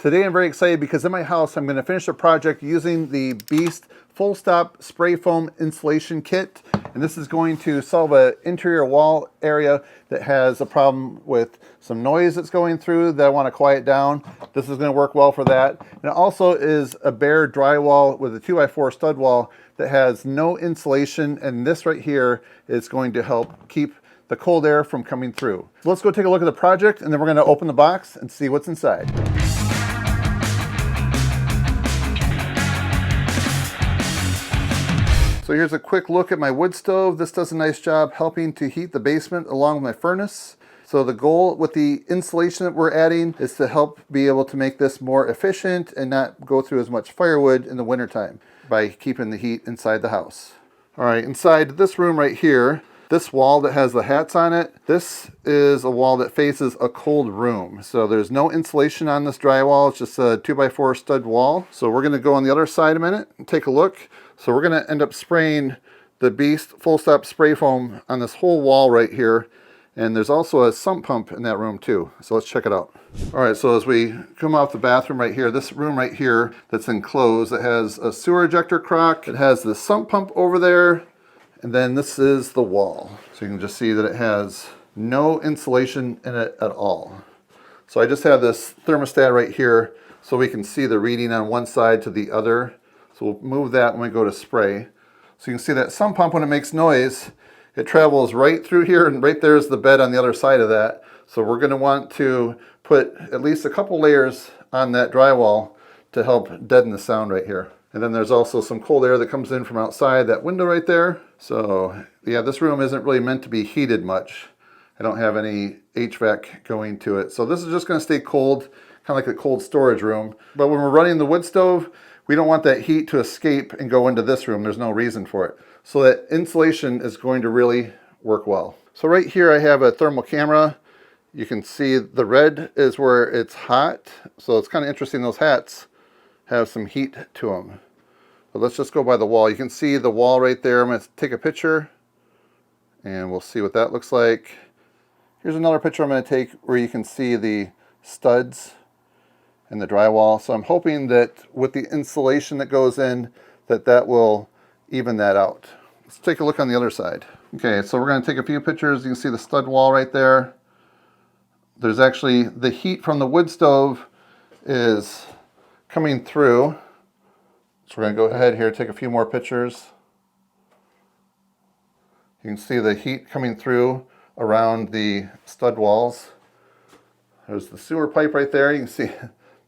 Today I'm very excited because in my house I'm going to finish a project using the Beest FullStop spray foam insulation kit, and this is going to solve an interior wall area that has a problem with some noise that's going through that I want to quiet down. This is going to work well for that. And it also is a bare drywall with a 2x4 stud wall that has no insulation, and this right here is going to help keep the cold air from coming through. So let's go take a look at the project, and then we're going to open the box and see what's inside. So here's a quick look at my wood stove. This does a nice job helping to heat the basement along with my furnace. So the goal with the insulation that we're adding is to help be able to make this more efficient and not go through as much firewood in the wintertime by keeping the heat inside the house. All right, inside this room right here, this wall that has the hats on it, this is a wall that faces a cold room. So there's no insulation on this drywall. It's just a 2x4 stud wall. So we're gonna go on the other side a minute and take a look. So we're gonna end up spraying the Beest FullStop spray foam on this whole wall right here. And there's also a sump pump in that room too. So let's check it out. All right, so as we come off the bathroom right here, this room right here that's enclosed, it has a sewer ejector crock. It has the sump pump over there. And then this is the wall. So you can just see that it has no insulation in it at all. So I just have this thermostat right here so we can see the reading on one side to the other. So we'll move that when we go to spray. So you can see that sump pump, when it makes noise, it travels right through here, and right there's the bed on the other side of that. So we're gonna want to put at least a couple layers on that drywall to help deaden the sound right here. And then there's also some cold air that comes in from outside that window right there. So yeah, this room isn't really meant to be heated much. I don't have any HVAC going to it. So this is just gonna stay cold, kind of like a cold storage room. But when we're running the wood stove, we don't want that heat to escape and go into this room. There's no reason for it. So that insulation is going to really work well. So right here I have a thermal camera. You can see the red is where it's hot. So it's kind of interesting, those hats have some heat to them. But let's just go by the wall. You can see the wall right there. I'm going to take a picture and we'll see what that looks like. Here's another picture I'm going to take where you can see the studs and the drywall. So I'm hoping that with the insulation that goes in, that will even that out. Let's take a look on the other side. Okay, so we're going to take a few pictures. You can see the stud wall right there. There's actually the heat from the wood stove is coming through. So we're going to go ahead here, take a few more pictures. You can see the heat coming through around the stud walls. There's the sewer pipe right there. You can see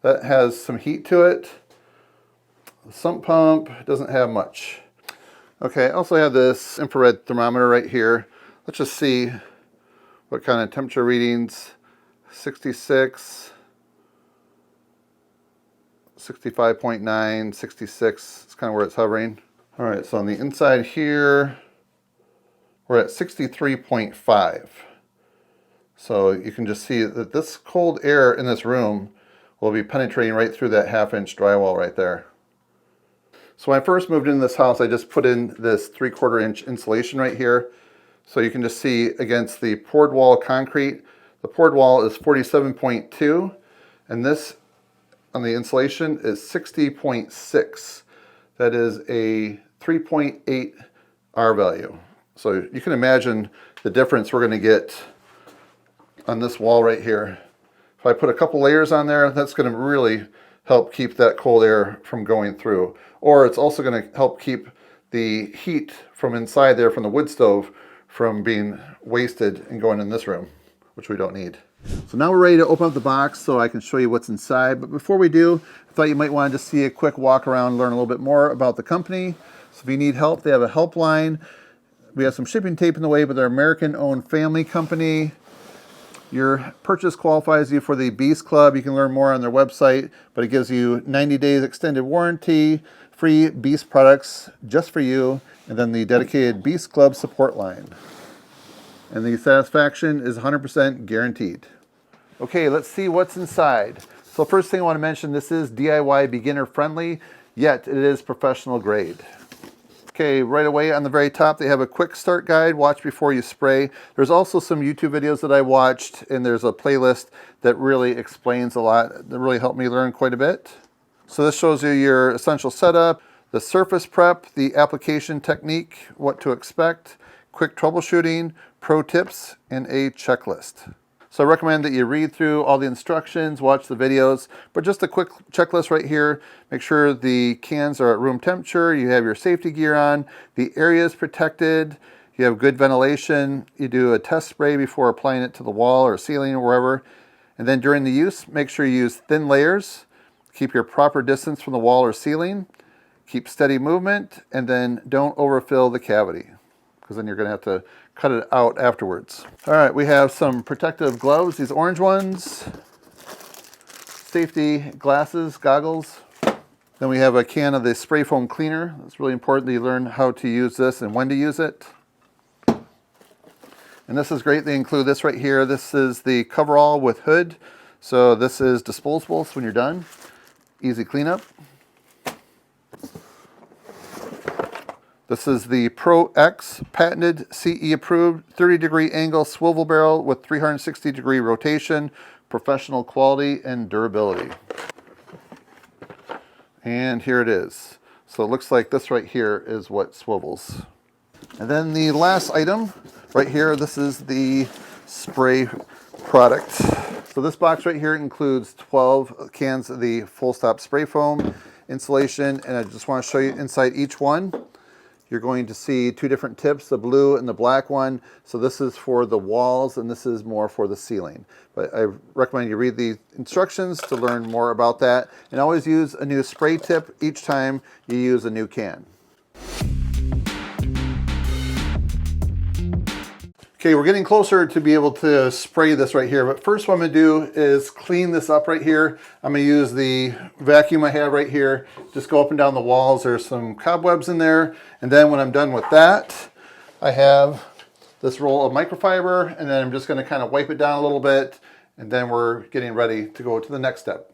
that has some heat to it. The sump pump doesn't have much. Okay, I also have this infrared thermometer right here. Let's just see what kind of temperature readings. 66. 65.9, 66, it's kind of where it's hovering. All right, so on the inside here, we're at 63.5. So you can just see that this cold air in this room will be penetrating right through that 1/2-inch drywall right there. So when I first moved into this house, I just put in this 3/4-inch insulation right here. So you can just see against the poured wall concrete, the poured wall is 47.2, and this on the insulation is 60.6. That is a 3.8 R value. So you can imagine the difference we're going to get on this wall right here. If I put a couple layers on there, that's going to really help keep that cold air from going through. Or it's also going to help keep the heat from inside there from the wood stove from being wasted and going in this room, which we don't need. So now we're ready to open up the box so I can show you what's inside. But before we do, I thought you might want to just see a quick walk around, learn a little bit more about the company. So if you need help, they have a helpline. We have some shipping tape in the way, but they're an American-owned family company. Your purchase qualifies you for the Beast Club. You can learn more on their website, but it gives you 90 days extended warranty, free Beast products just for you, and then the dedicated Beast Club support line. And the satisfaction is 100% guaranteed. Okay, let's see what's inside. So first thing I want to mention, this is DIY beginner friendly, yet it is professional grade. Okay, right away on the very top, they have a quick start guide, watch before you spray. There's also some YouTube videos that I watched, and there's a playlist that really explains a lot, that really helped me learn quite a bit. So this shows you your essential setup, the surface prep, the application technique, what to expect, quick troubleshooting, pro tips, and a checklist. So I recommend that you read through all the instructions, watch the videos, but just a quick checklist right here. Make sure the cans are at room temperature, you have your safety gear on, the area is protected, you have good ventilation, you do a test spray before applying it to the wall or ceiling or wherever. And then during the use, make sure you use thin layers, keep your proper distance from the wall or ceiling, keep steady movement, and then don't overfill the cavity, because then you're going to have to cut it out afterwards. All right, we have some protective gloves, these orange ones, safety glasses, goggles. Then we have a can of the spray foam cleaner. It's really important that you learn how to use this and when to use it. And this is great, they include this right here. This is the coverall with hood. So this is disposable, so when you're done, easy cleanup. This is the Pro X patented CE approved 30-degree angle swivel barrel with 360-degree rotation, professional quality and durability. And here it is. So it looks like this right here is what swivels. And then the last item right here, this is the spray product. So this box right here includes 12 cans of the FullStop spray foam insulation, and I just want to show you inside each one. You're going to see two different tips, the blue and the black one. So this is for the walls and this is more for the ceiling. But I recommend you read the instructions to learn more about that. And always use a new spray tip each time you use a new can. Okay, we're getting closer to be able to spray this right here, but first what I'm gonna do is clean this up right here. I'm gonna use the vacuum I have right here, just go up and down the walls. There's some cobwebs in there, and then when I'm done with that, I have this roll of microfiber, and then I'm just gonna kind of wipe it down a little bit, and then we're getting ready to go to the next step.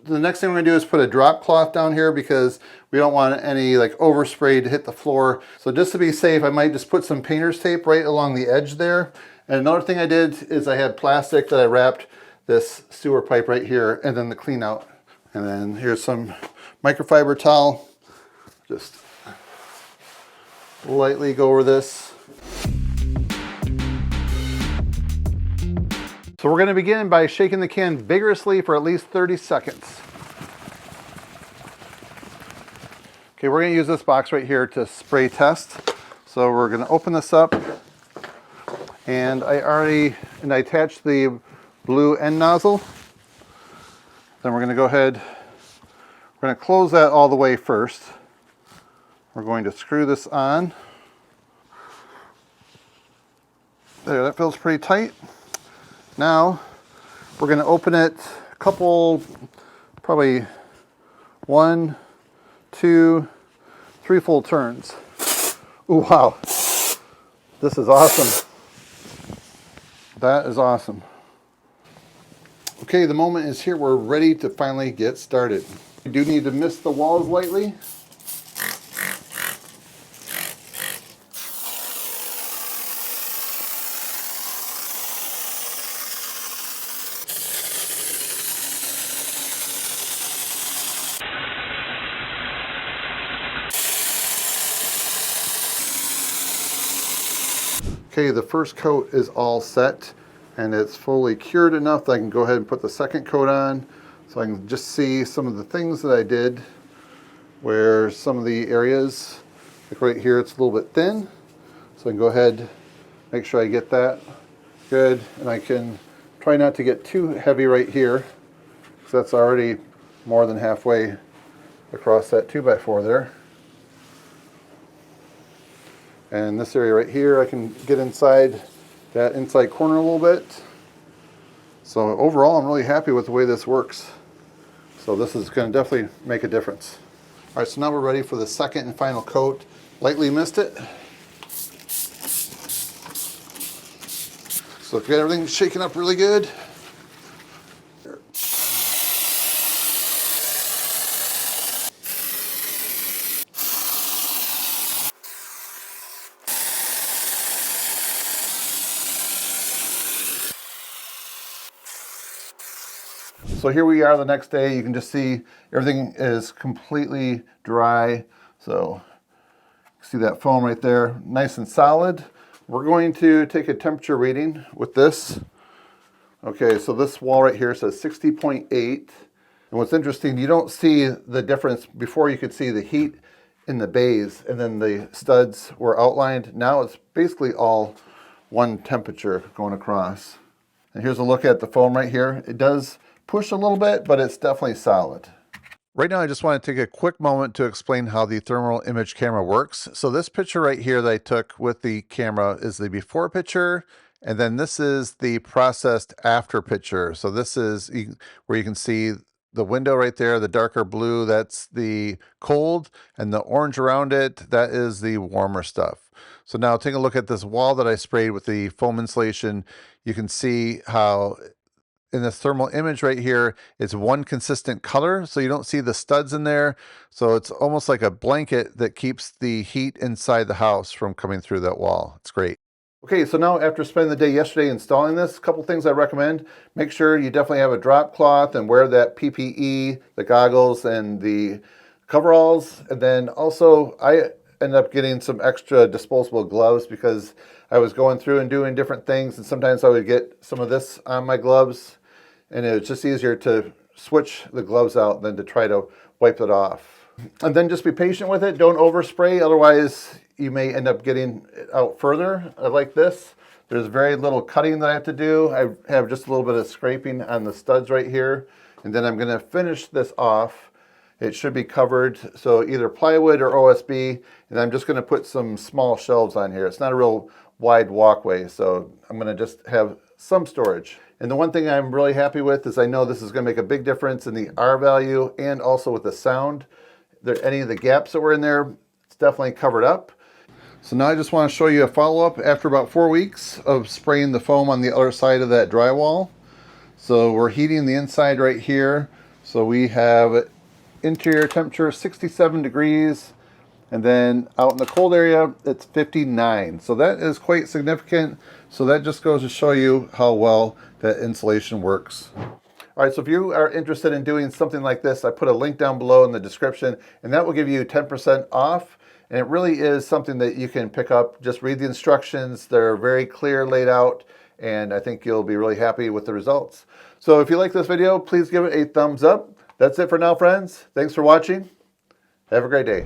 The next thing we're gonna do is put a drop cloth down here because we don't want any like overspray to hit the floor. So just to be safe, I might just put some painter's tape right along the edge there. And another thing I did is I had plastic that I wrapped this sewer pipe right here and then the clean out. And then here's some microfiber towel. Just lightly go over this. So we're going to begin by shaking the can vigorously for at least 30 seconds. Okay, we're going to use this box right here to spray test. So we're going to open this up, and I attached the blue end nozzle. Then we're going to go ahead, we're going to close that all the way first. We're going to screw this on. There, that feels pretty tight. Now, we're going to open it a couple, probably 1, 2, 3 full turns. Ooh, wow. This is awesome. That is awesome. Okay, the moment is here. We're ready to finally get started. We do need to mist the walls lightly. Okay, the first coat is all set and it's fully cured enough that I can go ahead and put the second coat on, so I can just see some of the things that I did where some of the areas, like right here, it's a little bit thin. So I can go ahead, make sure I get that good, and I can try not to get too heavy right here because that's already more than halfway across that 2x4 there. And this area right here, I can get inside that inside corner a little bit. So overall, I'm really happy with the way this works. So this is going to definitely make a difference. All right, so now we're ready for the second and final coat. Lightly mist it. So if you got everything shaken up really good. So here we are the next day. You can just see everything is completely dry. So see that foam right there, nice and solid. We're going to take a temperature reading with this. Okay, so this wall right here says 60.8. And what's interesting, you don't see the difference. Before you could see the heat in the bays and then the studs were outlined. Now it's basically all one temperature going across. And here's a look at the foam right here. It does push a little bit, but it's definitely solid. Right now, I just want to take a quick moment to explain how the thermal image camera works. So this picture right here that I took with the camera is the before picture, and then this is the processed after picture. So this is where you can see the window right there, the darker blue, that's the cold, and the orange around it, that is the warmer stuff. So now take a look at this wall that I sprayed with the foam insulation. You can see how in this thermal image right here, it's one consistent color, so you don't see the studs in there. So it's almost like a blanket that keeps the heat inside the house from coming through that wall. It's great. Okay, so now after spending the day yesterday installing this, a couple things I recommend. Make sure you definitely have a drop cloth and wear that PPE, the goggles and the coveralls. And then also I ended up getting some extra disposable gloves because I was going through and doing different things, and sometimes I would get some of this on my gloves, and it was just easier to switch the gloves out than to try to wipe it off. And then just be patient with it. Don't overspray, otherwise you may end up getting it out further. Like this, there's very little cutting that I have to do. I have just a little bit of scraping on the studs right here, and then I'm going to finish this off. It should be covered, so either plywood or OSB, and I'm just going to put some small shelves on here. It's not a real wide walkway, so I'm going to just have some storage. And the one thing I'm really happy with is I know this is going to make a big difference in the R value and also with the sound. Any of the gaps that were in there, it's definitely covered up. So now I just want to show you a follow-up after about 4 weeks of spraying the foam on the other side of that drywall. So we're heating the inside right here. So we have interior temperature 67 degrees, and then out in the cold area it's 59. So that is quite significant. So that just goes to show you how well that insulation works. All right, so if you are interested in doing something like this, I put a link down below in the description, and that will give you 10% off. And it really is something that you can pick up. Just read the instructions. They're very clear, laid out, and I think you'll be really happy with the results. So if you like this video, please give it a thumbs up. That's it for now, friends. Thanks for watching. Have a great day.